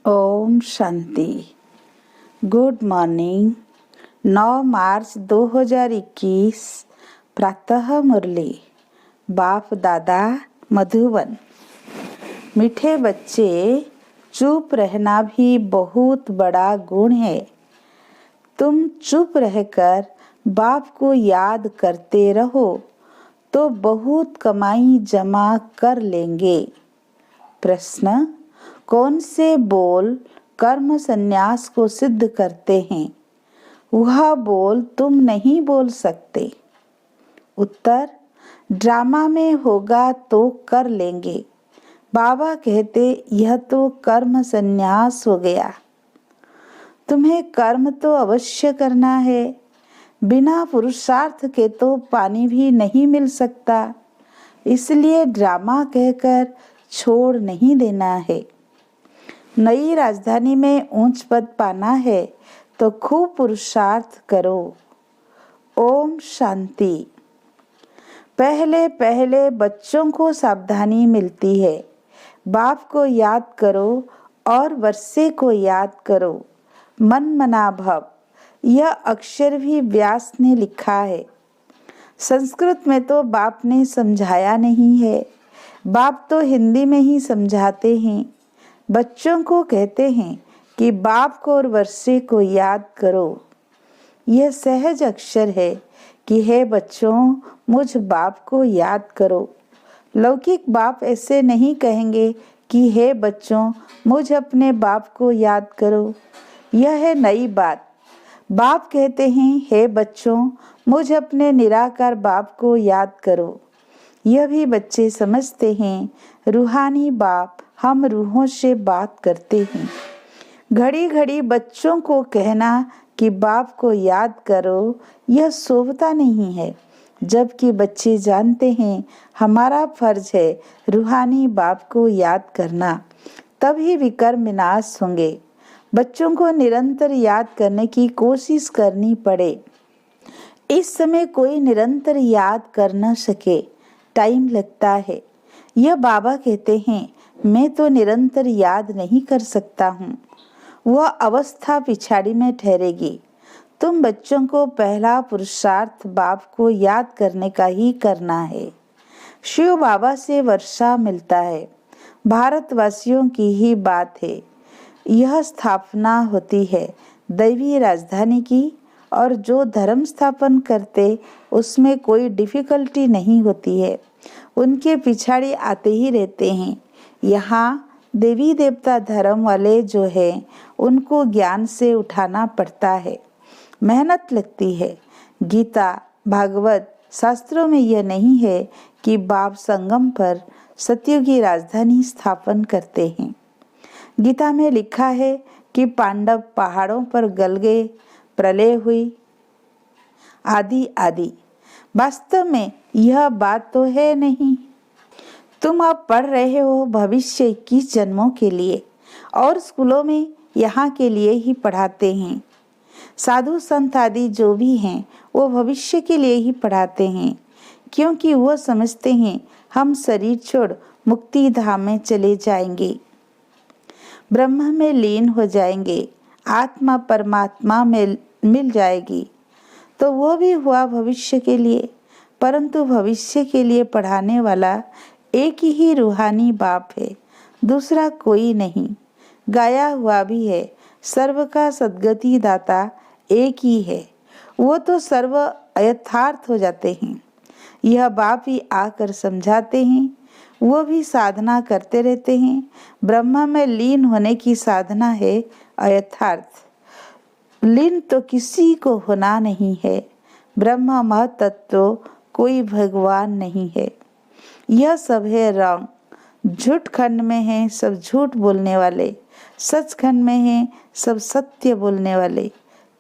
Om Shanti. Good morning. 9 मार्च 2021 प्रातः मुरली। बाप दादा मधुबन। मीठे बच्चे, चुप रहना भी बहुत बड़ा गुण है। तुम चुप रहकर बाप को याद करते रहो तो बहुत कमाई जमा कर लेंगे। प्रश्न: कौन से बोल कर्म संन्यास को सिद्ध करते हैं? वह बोल तुम नहीं बोल सकते। उत्तर: ड्रामा में होगा तो कर लेंगे। बाबा कहते यह तो कर्म संन्यास हो गया। तुम्हें कर्म तो अवश्य करना है। बिना पुरुषार्थ के तो पानी भी नहीं मिल सकता। इसलिए ड्रामा कहकर छोड़ नहीं देना है। नई राजधानी में ऊंच पद पाना है तो खूब पुरुषार्थ करो। ओम शांति। पहले पहले बच्चों को सावधानी मिलती है। बाप को याद करो और वर्षे को याद करो। मन मना भव, यह अक्षर भी व्यास ने लिखा है। संस्कृत में तो बाप ने समझाया नहीं है। बाप तो हिंदी में ही समझाते हैं। बच्चों को कहते हैं कि बाप को और वर्षे को याद करो। यह सहज अक्षर है कि हे बच्चों, मुझ बाप को याद करो। लौकिक बाप ऐसे नहीं कहेंगे कि हे बच्चों, मुझ अपने बाप को याद करो। यह है नई बात। बाप कहते हैं हे बच्चों, मुझ अपने निराकार बाप को याद करो। यह भी बच्चे समझते हैं। रूहानी बाप हम रूहों से बात करते हैं। घड़ी घड़ी बच्चों को कहना कि बाप को याद करो, यह शोभता नहीं है। जबकि बच्चे जानते हैं हमारा फर्ज है रूहानी बाप को याद करना, तभी विकर्म विनाश होंगे। बच्चों को निरंतर याद करने की कोशिश करनी पड़े। इस समय कोई निरंतर याद कर न सके, टाइम लगता है। यह बाबा कहते हैं मैं तो निरंतर याद नहीं कर सकता हूँ। वह अवस्था पिछाड़ी में ठहरेगी। तुम बच्चों को पहला पुरुषार्थ बाप को याद करने का ही करना है। शिव बाबा से वर्षा मिलता है। भारतवासियों की ही बात है। यह स्थापना होती है दैवी राजधानी की, और जो धर्म स्थापन करते उसमें कोई डिफिकल्टी नहीं होती है। उनके पिछाड़ी आते ही रहते हैं। यहाँ देवी देवता धर्म वाले जो हैं उनको ज्ञान से उठाना पड़ता है, मेहनत लगती है। गीता भागवत शास्त्रों में यह नहीं है कि बाप संगम पर सतयुग की राजधानी स्थापन करते हैं। गीता में लिखा है कि पांडव पहाड़ों पर गल गए, प्रलय हुई, आदि आदि। वास्तव में यह बात तो है नहीं। तुम अब पढ़ रहे हो भविष्य 21 जन्मों के लिए, और स्कूलों में यहाँ के लिए ही पढ़ाते हैं। साधु संत आदि जो भी हैं वो भविष्य के लिए ही पढ़ाते हैं, क्योंकि वो समझते हैं हम शरीर छोड़ मुक्ति धाम में चले जाएंगे, ब्रह्म में लीन हो जाएंगे, आत्मा परमात्मा में मिल जाएगी। तो वो भी हुआ भविष्य के लिए, परंतु भविष्य के लिए पढ़ाने वाला एक ही रूहानी बाप है, दूसरा कोई नहीं। गाया हुआ भी है सर्व का सद्गति दाता एक ही है। वो तो सर्व यथार्थ हो जाते हैं। यह बाप ही आकर समझाते हैं। वो भी साधना करते रहते हैं। ब्रह्म में लीन होने की साधना है अयथार्थ। लीन तो किसी को होना नहीं है। ब्रह्म महतत्व कोई भगवान नहीं है। यह सब है रंग। झूठ खंड में है सब झूठ बोलने वाले, सचखंड में है सब सत्य बोलने वाले।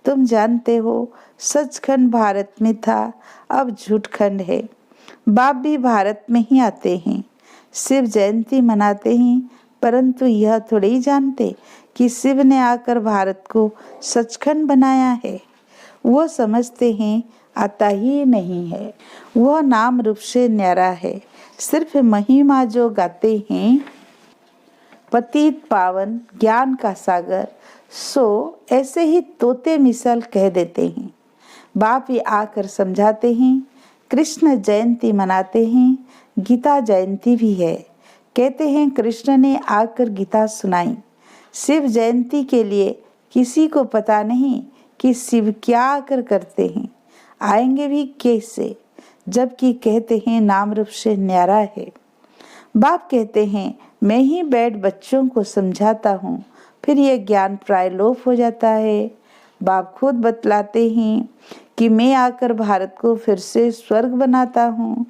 तुम जानते हो सचखंड भारत में था, अब झूठ खंड है। बाप भी भारत में ही आते हैं, शिव जयंती मनाते हैं, परंतु यह थोड़े ही जानते कि शिव ने आकर भारत को सचखंड बनाया है। वो समझते हैं आता ही नहीं है। वह नाम रूप से न्यारा है। सिर्फ महिमा जो गाते हैं पतित पावन ज्ञान का सागर, सो ऐसे ही तोते मिसल कह देते हैं। बाप ही आकर समझाते हैं। कृष्ण जयंती मनाते हैं, गीता जयंती भी है। कहते हैं कृष्ण ने आकर गीता सुनाई। शिव जयंती के लिए किसी को पता नहीं कि शिव क्या आकर करते हैं, आएंगे भी कैसे, जबकि कहते हैं नाम रूप से न्यारा है। बाप कहते हैं मैं ही बैठ बच्चों को समझाता हूँ, फिर यह ज्ञान प्राय लोप हो जाता है। बाप खुद बतलाते हैं कि मैं आकर भारत को फिर से स्वर्ग बनाता हूँ।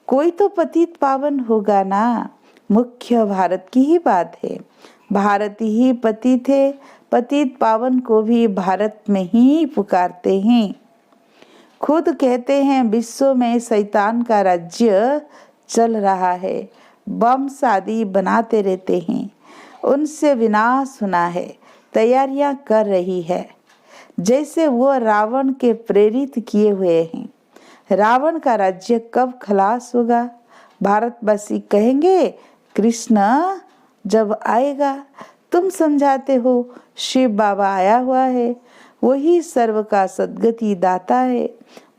कोई तो पतित पावन होगा ना, मुख्य भारत की ही बात है। भारत ही पतित है, पतित पावन को भी भारत में ही पुकारते हैं। खुद कहते हैं विश्व में शैतान का राज्य चल रहा है, बम शादी बनाते रहते हैं, उनसे विनाश होना है, तैयारियां कर रही है, जैसे वो रावण के प्रेरित किए हुए हैं। रावण का राज्य कब खलास होगा? भारतवासी कहेंगे कृष्ण जब आएगा। तुम समझाते हो शिव बाबा आया हुआ है, वही सर्व का सद्गति दाता है।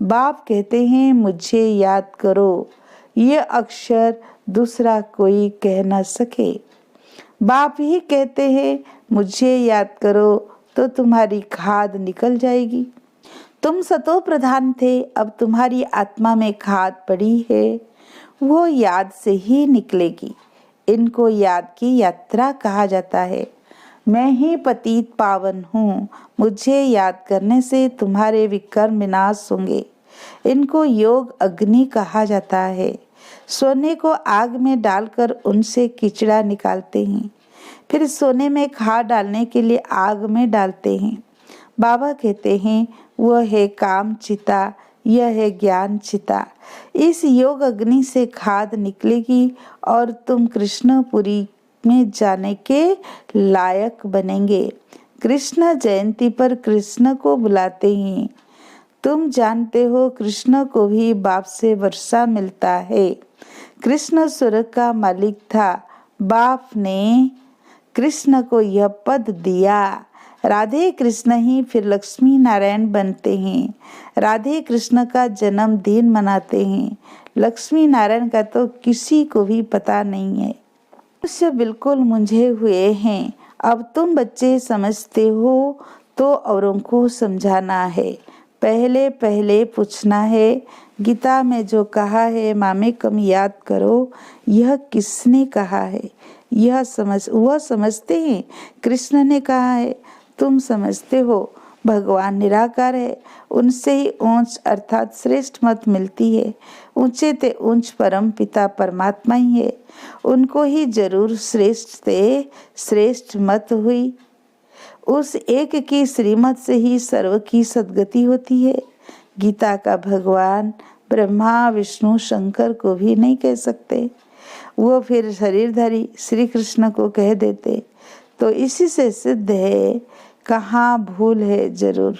बाप कहते हैं मुझे याद करो, ये अक्षर दूसरा कोई कह न सके। बाप ही कहते हैं मुझे याद करो तो तुम्हारी खाद निकल जाएगी। तुम सतो प्रधान थे, अब तुम्हारी आत्मा में खाद पड़ी है, वो याद से ही निकलेगी। इनको याद की यात्रा कहा जाता है। मैं ही पतित पावन हूँ, मुझे याद करने से तुम्हारे विकर्म विनाश होंगे। इनको योग अग्नि कहा जाता है। सोने को आग में डालकर उनसे कीचड़ा निकालते हैं, फिर सोने में खाद डालने के लिए आग में डालते हैं। बाबा कहते हैं वह है काम चिता, यह है ज्ञान चिता। इस योग अग्नि से खाद निकलेगी और तुम कृष्णपुरी में जाने के लायक बनेंगे। कृष्ण जयंती पर कृष्ण को बुलाते हैं। तुम जानते हो कृष्ण को भी बाप से वर्षा मिलता है। कृष्ण स्वर्ग का मालिक था, बाप ने कृष्ण को यह पद दिया। राधे कृष्ण ही फिर लक्ष्मी नारायण बनते हैं। राधे कृष्ण का जन्मदिन मनाते हैं। लक्ष्मी नारायण का तो किसी को भी पता नहीं है। मनुष्य बिल्कुल मुंझे हुए हैं। अब तुम बच्चे समझते हो तो औरों को समझाना है। पहले पहले पूछना है, गीता में जो कहा है मामे कम याद करो, यह किसने कहा है? वह समझते हैं कृष्ण ने कहा है। तुम समझते हो भगवान निराकार है, उनसे ही ऊंच अर्थात श्रेष्ठ मत मिलती है। ऊंचे ते ऊंच परम पिता परमात्मा ही है, उनको ही जरूर श्रेष्ठ ते श्रेष्ठ मत हुई। उस एक की श्रीमत से ही सर्व की सद्गति होती है। गीता का भगवान ब्रह्मा विष्णु शंकर को भी नहीं कह सकते, वो फिर शरीरधारी श्री कृष्ण को कह देते। तो इसी से सिद्ध है कहाँ भूल है जरूर।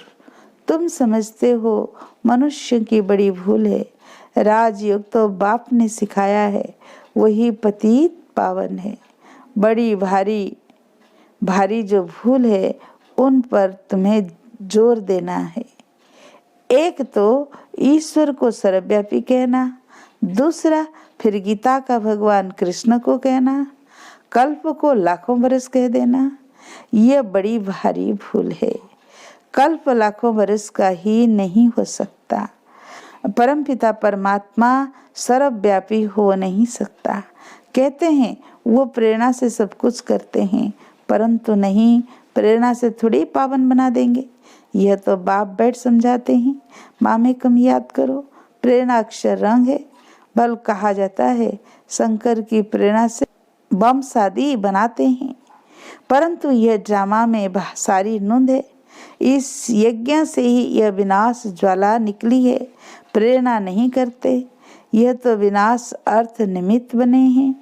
तुम समझते हो मनुष्य की बड़ी भूल है। राजयोग तो बाप ने सिखाया है, वही पतित पावन है। बड़ी भारी भारी जो भूल है उन पर तुम्हें जोर देना है। एक तो ईश्वर को सर्वव्यापी कहना, दूसरा फिर गीता का भगवान कृष्ण को कहना, कल्प को लाखों बरस कह देना। यह बड़ी भारी भूल है। कल्प लाखों बरस का ही नहीं हो सकता। परमपिता परमात्मा सर्वव्यापी हो नहीं सकता। कहते हैं वो प्रेरणा से सब कुछ करते हैं, परंतु नहीं, प्रेरणा से थोड़ी पावन बना देंगे। यह तो बाप बैठ समझाते हैं। मामे कम याद करो, प्रेरणा अक्षर रंग है। बल कहा जाता है शंकर की प्रेरणा से बम शादी बनाते हैं, परंतु यह ड्रामा में सारी नुंद है। इस यज्ञ से ही यह विनाश ज्वाला निकली है। प्रेरणा नहीं करते, यह तो विनाश अर्थ निमित्त बने हैं।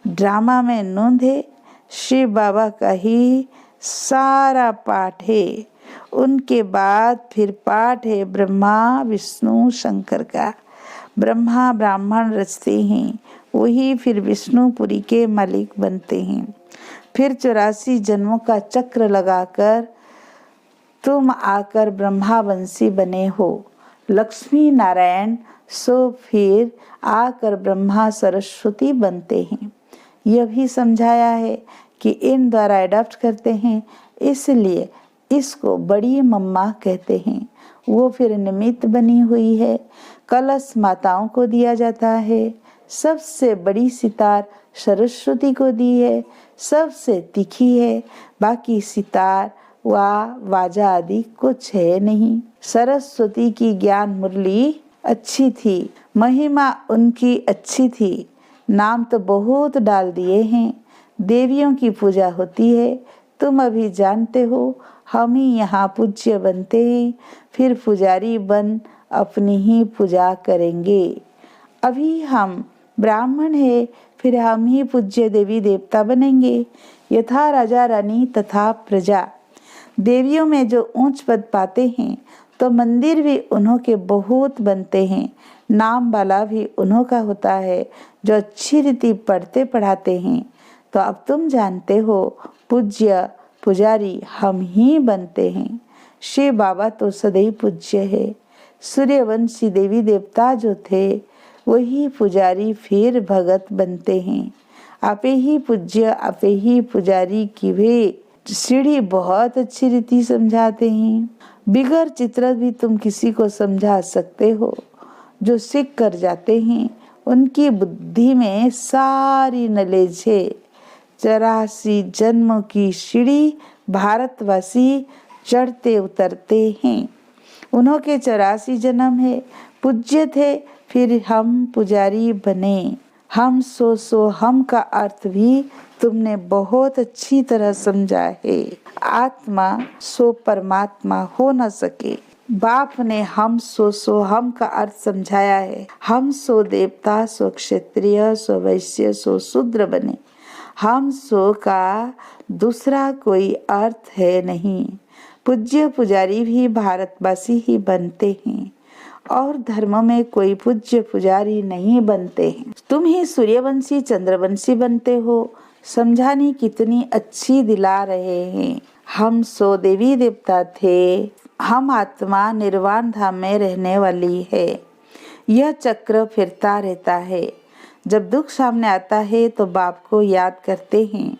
ड्रामा में नुंद है। शिव बाबा का ही सारा पाठ है, उनके बाद फिर पाठ है ब्रह्मा विष्णु शंकर का। ब्रह्मा ब्राह्मण रचते हैं, वही फिर विष्णुपुरी के मालिक बनते हैं। फिर 84 जन्मों का चक्र लगाकर तुम आकर ब्रह्मावंशी बने हो, लक्ष्मी नारायण, सो फिर आकर ब्रह्मा सरस्वती बनते हैं। यह भी समझाया है कि इन द्वारा एडॉप्ट करते हैं, इसलिए इसको बड़ी मम्मा कहते हैं। वो फिर निमित्त बनी हुई है। कलश माताओं को दिया जाता है। सबसे बड़ी सितार सरस्वती को दी है, सबसे तीखी है, बाकी सितार व वाजा आदि कुछ है नहीं। सरस्वती की ज्ञान मुरली अच्छी थी, महिमा उनकी अच्छी थी, नाम तो बहुत डाल दिए हैं। देवियों की पूजा होती है, तुम अभी जानते हो। हम ही यहाँ पूज्य बनते हैं, फिर पुजारी बन अपनी ही पूजा करेंगे। अभी हम ब्राह्मण है, फिर हम ही पूज्य देवी देवता बनेंगे, यथा राजा रानी तथा प्रजा। देवियों में जो ऊंच पद पाते हैं तो मंदिर भी उन्हों के बहुत बनते हैं। नाम वाला भी उन्हों का होता है जो अच्छी रीति पढ़ते पढ़ाते हैं। तो अब तुम जानते हो, पूज्य पुजारी हम ही बनते हैं। शिव बाबा तो सदैव पूज्य है। सूर्यवंशी देवी देवता जो थे वही पुजारी फिर भगत बनते हैं। आपे ही पूज्य आपे ही पुजारी की वे सीढ़ी बहुत अच्छी रीति समझाते हैं। बिगर चित्र भी तुम किसी को समझा सकते हो। जो सीख कर जाते हैं उनकी बुद्धि में सारी नॉलेज है। 84 जन्मों की सीढ़ी भारतवासी चढ़ते उतरते हैं। उन्हों के 84 जन्म है, पूज्य थे, फिर हम पुजारी बने। हम सो हम का अर्थ भी तुमने बहुत अच्छी तरह समझा है। आत्मा सो परमात्मा हो न सके। बाप ने हम सो हम का अर्थ समझाया है। हम सो देवता, सो क्षत्रिय, सो वैश्य, सो शूद्र बने। हम सो का दूसरा कोई अर्थ है नहीं। पूज्य पुजारी भी भारतवासी ही बनते हैं और धर्म में कोई पूज्य पुजारी नहीं बनते हैं। तुम ही सूर्यवंशी चंद्रवंशी बनते हो। समझानी कितनी अच्छी दिला रहे हैं। हम सो देवी देवता थे, हम आत्मा निर्वाण धाम में रहने वाली है। यह चक्र फिरता रहता है। जब दुख सामने आता है तो बाप को याद करते हैं।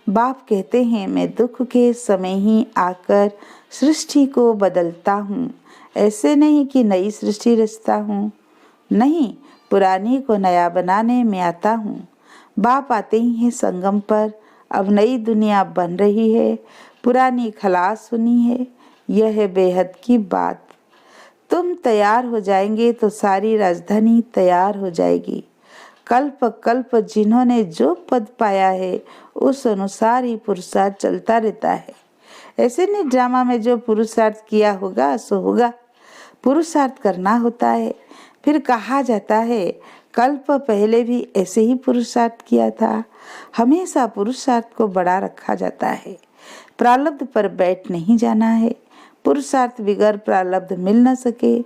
बाप कहते हैं मैं दुख के समय ही आकर सृष्टि को बदलता हूँ, ऐसे नहीं कि नई सृष्टि रचता हूँ। नहीं, पुरानी को नया बनाने में आता हूँ। बाप आते ही है संगम पर। अब नई दुनिया बन रही है, पुरानी खलास हुई है। यह है बेहद की बात। तुम तैयार हो जाएंगे तो सारी राजधानी तैयार हो जाएगी। कल्प कल्प जिन्होंने जो पद पाया है उस अनुसार ही पुरुषार्थ चलता रहता है। ऐसे नहीं ड्रामा में जो पुरुषार्थ किया होगा सो होगा। पुरुषार्थ करना होता है। फिर कहा जाता है कल्प पहले भी ऐसे ही पुरुषार्थ किया था। हमेशा पुरुषार्थ को बड़ा रखा जाता है। प्रारब्ध पर बैठ नहीं जाना है। पुरुषार्थ बिगर प्रारब्ध मिल न सके।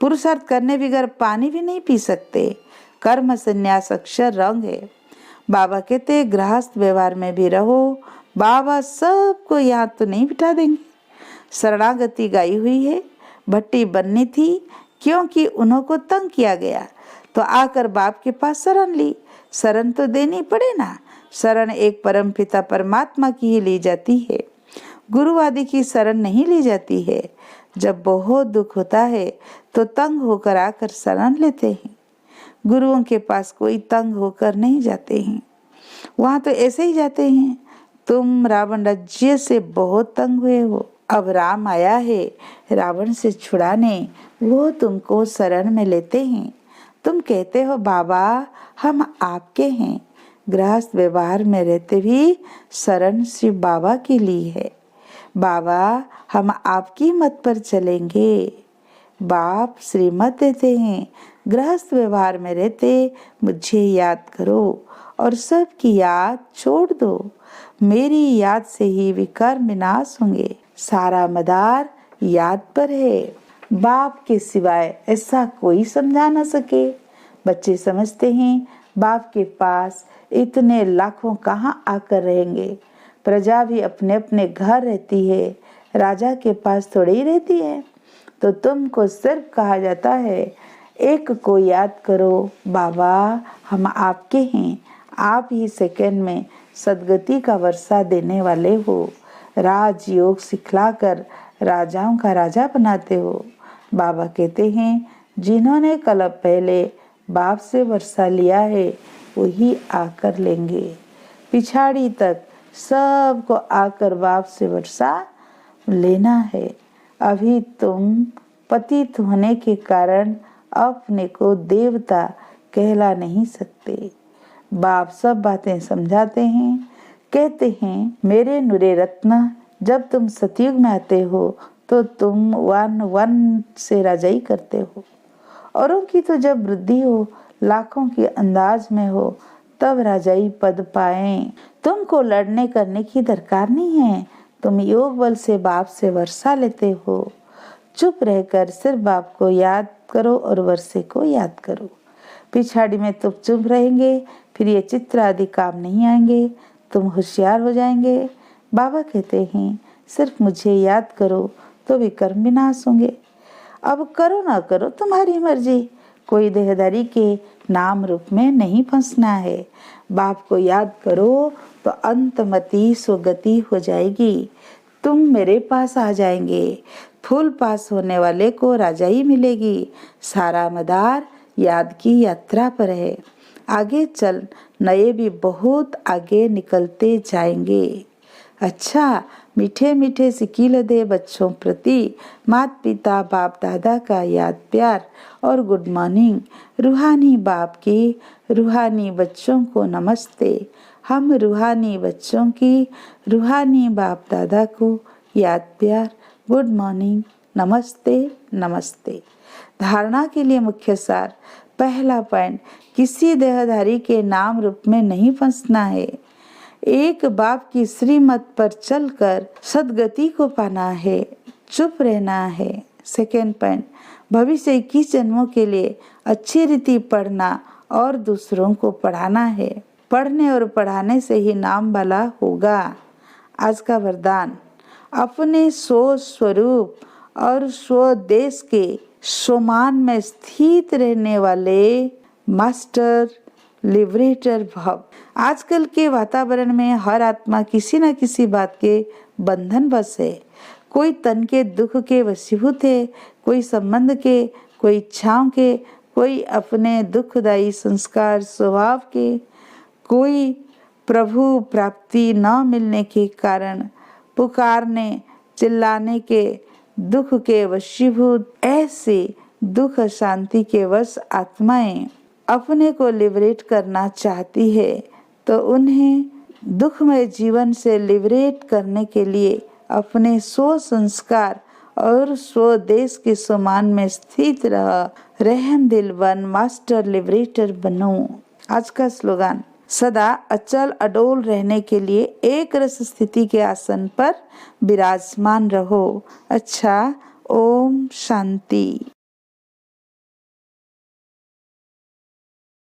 पुरुषार्थ करने बिगर पानी भी नहीं पी सकते। कर्म संन्यास अक्षर रंग है। बाबा कहते गृहस्थ व्यवहार में भी रहो। बाबा सबको यहाँ तो नहीं बिठा देंगे। शरणागति गाई हुई है। भट्टी बननी थी क्योंकि उन्हों को तंग किया गया तो आकर बाप के पास शरण ली। शरण तो देनी पड़े ना। शरण एक परम पिता परमात्मा की ही ली जाती है। गुरु आदि की शरण नहीं ली जाती है। जब बहुत दुख होता है तो तंग होकर आकर शरण लेते हैं। गुरुओं के पास कोई तंग होकर नहीं जाते हैं। वहां तो ऐसे ही जाते हैं। तुम रावण राज्य से बहुत तंग हुए हो। अब राम आया है रावण से छुड़ाने। वो तुमको शरण में लेते हैं। तुम कहते हो बाबा हम आपके हैं। गृहस्थ व्यवहार में रहते भी शरण शिव बाबा की ली है। बाबा हम आपकी मत पर चलेंगे। बाप श्रीमत देते हैं। गृहस्थ व्यवहार में रहते मुझे याद करो और सबकी याद छोड़ दो। मेरी याद से ही विकार विनाश होंगे। सारा मदार याद पर है। बाप के सिवाय ऐसा कोई समझा न सके। बच्चे समझते हैं बाप के पास इतने लाखों कहाँ आकर रहेंगे। प्रजा भी अपने अपने घर रहती है, राजा के पास थोड़ी ही रहती है। तो तुमको सिर्फ कहा जाता है एक को याद करो, बाबा हम आपके हैं, आप ही सेकंड में सदगति का वर्षा देने वाले हो, राजयोग सिखलाकर राजाओं का राजा बनाते हो। बाबा कहते हैं जिन्होंने कल्प पहले बाप से वर्षा लिया है वही आकर लेंगे, पिछाड़ी तक सबको आकर बाप से वर्षा लेना है। अभी तुम पतित होने के कारण अपने को देवता कहला नहीं सकते। बाप सब बातें समझाते हैं, कहते हैं मेरे नुरे रत्न, जब तुम सतयुग में आते हो तो तुम वन से राजाई करते हो, औरों की तो जब वृद्धि हो लाखों के अंदाज में हो तब राजाई पद पाए। तुमको लड़ने करने की दरकार नहीं है, तुम योग बल से बाप से वर्षा लेते हो। चुप रहकर सिर्फ बाप को याद करो और वर्षे को याद करो। पिछाड़ी में तुम चुप रहेंगे, फिर ये चित्र आदि काम नहीं आएंगे, तुम होशियार हो जाएंगे। बाबा कहते हैं सिर्फ मुझे याद करो तो भी कर्म विनाश होंगे। अब करो ना करो तुम्हारी मर्जी, कोई देहदारी के नाम रूप में नहीं फंसना है। बाप को याद करो तो अंतमति स्वगति हो जाएगी, तुम मेरे पास आ जाएंगे। फूल पास होने वाले को राजाई मिलेगी। सारा मदार याद की यात्रा पर है, आगे चल नए भी बहुत आगे निकलते जाएंगे। अच्छा, मीठे मीठे सिकील दे बच्चों प्रति माता पिता बाप दादा का याद प्यार और गुड मॉर्निंग। रूहानी बाप की रूहानी बच्चों को नमस्ते। हम रूहानी बच्चों की रूहानी बाप दादा को याद प्यार गुड मॉर्निंग, नमस्ते नमस्ते। धारणा के लिए मुख्य सार। पहला पॉइंट, किसी देहधारी के नाम रूप में नहीं फंसना है, एक बाप की श्रीमत पर चलकर सदगति को पाना है, चुप रहना है। सेकेंड पॉइंट, भविष्य 21 जन्मों के लिए अच्छी रीति पढ़ना और दूसरों को पढ़ाना है। पढ़ने और पढ़ाने से ही नाम वाला होगा। आज का वरदान, अपने स्व स्वरूप और स्वदेश के सोमान में स्थित रहने वाले मास्टर लिबरेटर भव। आजकल के वातावरण में हर आत्मा किसी न किसी बात के बंधन बस है। कोई तन के दुख के वशीभूत है, कोई संबंध के, कोई इच्छाओं के, कोई अपने दुखदायी संस्कार स्वभाव के, कोई प्रभु प्राप्ति न मिलने के कारण पुकारने चिल्लाने के दुख के वशीभूत। ऐसे दुख शांति के वश आत्माएं अपने को लिबरेट करना चाहती है, तो उन्हें दुखमय जीवन से लिबरेट करने के लिए अपने स्व संस्कार और स्वदेश के समान में स्थित रह रहम दिल बन मास्टर लिबरेटर बनो। आज का स्लोगन, सदा अचल अडोल रहने के लिए एक रस स्थिति के आसन पर विराजमान रहो। अच्छा, ओम शांति।